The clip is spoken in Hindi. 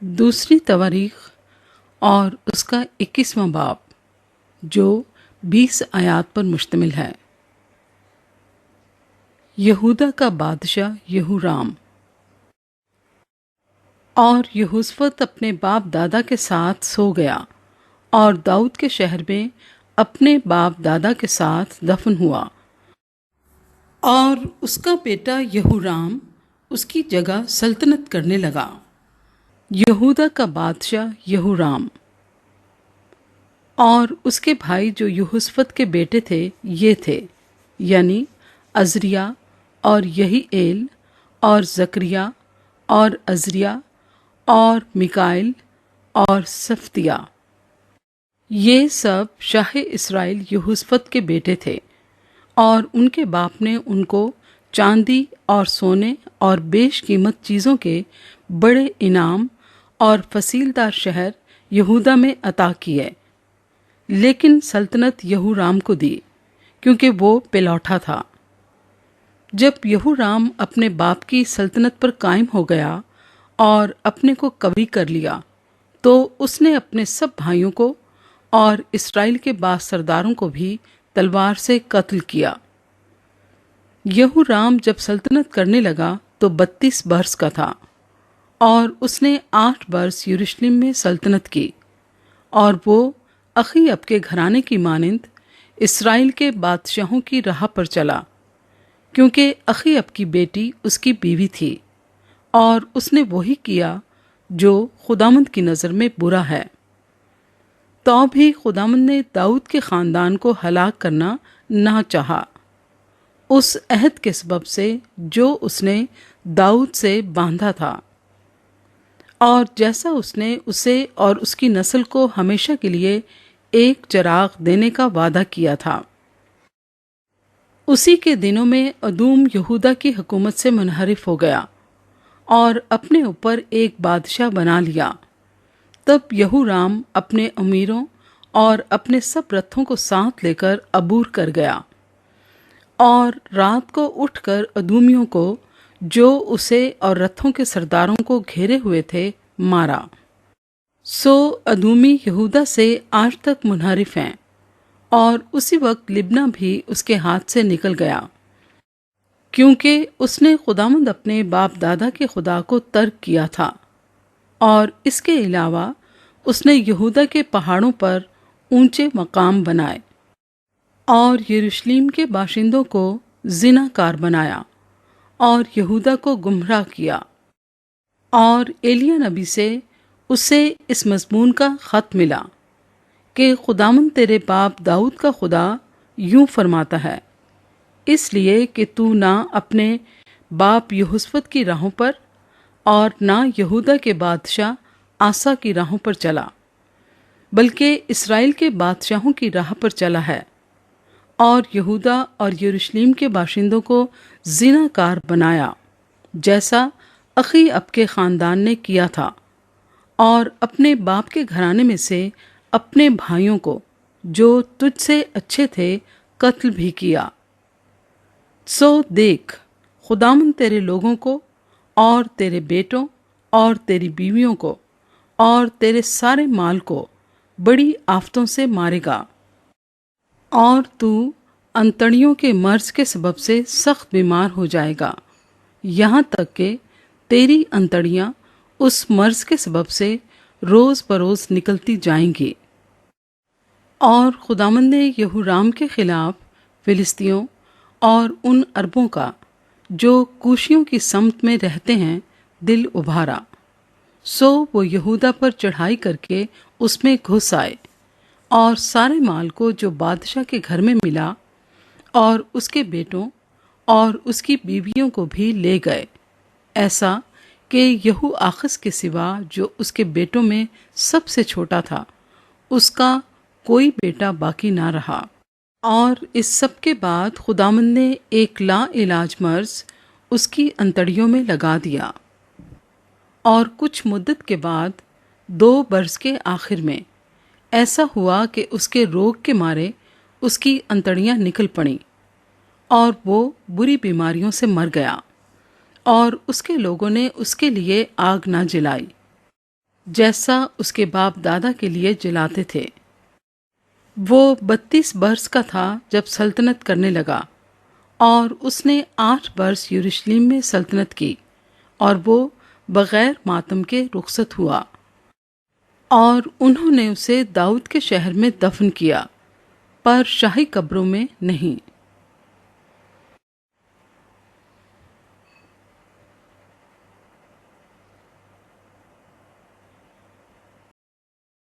दूसरी तवारीख और उसका 21वां बाब जो 20 आयात पर मुश्तमिल है। यहूदा का बादशाह यहूराम। और यहोशफत अपने बाप दादा के साथ सो गया और दाऊद के शहर में अपने बाप दादा के साथ दफन हुआ। और उसका बेटा यहूराम उसकी जगह सल्तनत करने लगा। यहूदा का बादशाह यहूराम। और उसके भाई जो यहोशफत के बेटे थे ये थे, यानी अजरिया और यहीएल और जकरिया और अजरिया और मिकाइल और सफ्तिया। ये सब शाह इस्राएल यहोशफत के बेटे थे। और उनके बाप ने उनको चांदी और सोने और बेशकीमत चीज़ों के बड़े इनाम और फसीलदार शहर यहूदा में अता किए। लेकिन सल्तनत यहूराम को दी क्योंकि वो पेलौठा था। जब यहूराम अपने बाप की सल्तनत पर कायम हो गया और अपने को कवि कर लिया, तो उसने अपने सब भाइयों को और इस्राएल के बास सरदारों को भी तलवार से कत्ल किया। यहूराम जब सल्तनत करने लगा तो 32 बरस का था और उसने 8 बरस यरूशलेम में सल्तनत की। और वो अखीअब के घराने की मानिंद इस्राएल के बादशाहों की राह पर चला, क्योंकि अखीअब की बेटी उसकी बीवी थी और उसने वही किया जो खुदावंद की नज़र में बुरा है। तो भी खुदावंद ने दाऊद के ख़ानदान को हलाक करना ना चाहा, उस अहद के सबब से जो उसने दाऊद से बांधा था, और जैसा उसने उसे और उसकी नस्ल को हमेशा के लिए एक चराग देने का वादा किया था। उसी के दिनों में अदूम यहूदा की हुकूमत से मुनहरिफ हो गया और अपने ऊपर एक बादशाह बना लिया। तब यहूराम अपने अमीरों और अपने सब रथों को साथ लेकर अबूर कर गया और रात को उठकर अदूमियों को जो उसे और रथों के सरदारों को घेरे हुए थे मारा। सो अदूमी यहूदा से आज तक मुनहरिफ हैं। और उसी वक्त लिब्ना भी उसके हाथ से निकल गया, क्योंकि उसने खुदावंद अपने बाप दादा के खुदा को तर्क किया था। और इसके अलावा उसने यहूदा के पहाड़ों पर ऊंचे मकाम बनाए और यरूशलेम के बाशिंदों को जिनाकार बनाया और यहूदा को गुमराह किया। और एलिया नबी से उसे इस मजमून का खत मिला कि खुदावंद तेरे बाप दाऊद का खुदा यूं फरमाता है, इसलिए कि तू ना अपने बाप यहोशफत की राहों पर और ना यहूदा के बादशाह आसा की राहों पर चला, बल्कि इस्राएल के बादशाहों की राह पर चला है और यहूदा और यरूशलेम के बाशिंदों को जिनाकार बनाया, जैसा अखीअब के ख़ानदान ने किया था। और अपने बाप के घराने में से अपने भाइयों को जो तुझसे अच्छे थे कत्ल भी किया। सो देख, खुदावंद तेरे लोगों को और तेरे बेटों और तेरी बीवियों को और तेरे सारे माल को बड़ी आफतों से मारेगा। और तू अंतड़ियों के मर्ज के सबब से सख्त बीमार हो जाएगा, यहाँ तक कि तेरी अंतड़ियाँ उस मर्ज के सबब से रोज़ बरोज़ निकलती जाएंगी। और खुदावंद ने यहूराम के खिलाफ फिलिस्तियों और उन अरबों का जो कूशियों की समत में रहते हैं दिल उभारा। सो वो यहूदा पर चढ़ाई करके उसमें घुस आए और सारे माल को जो बादशाह के घर में मिला और उसके बेटों और उसकी बीवियों को भी ले गए, ऐसा कि यहू आखस के सिवा जो उसके बेटों में सबसे छोटा था, उसका कोई बेटा बाकी ना रहा। और इस सब के बाद खुदावंद ने एक लाइलाज मर्ज उसकी अंतड़ियों में लगा दिया। और कुछ मुद्दत के बाद 2 बरस के आखिर में ऐसा हुआ कि उसके रोग के मारे उसकी अंतड़ियां निकल पड़ीं और वो बुरी बीमारियों से मर गया और उसके लोगों ने उसके लिए आग ना जलाई। जैसा उसके बाप दादा के लिए जलाते थे। वो 32 वर्ष का था जब सल्तनत करने लगा और उसने 8 वर्ष यरूशलेम में सल्तनत की और वो बगैर मातम के रुखसत हुआ और उन्होंने उसे दाऊद के शहर में दफन किया, पर शाही कब्रों में नहीं।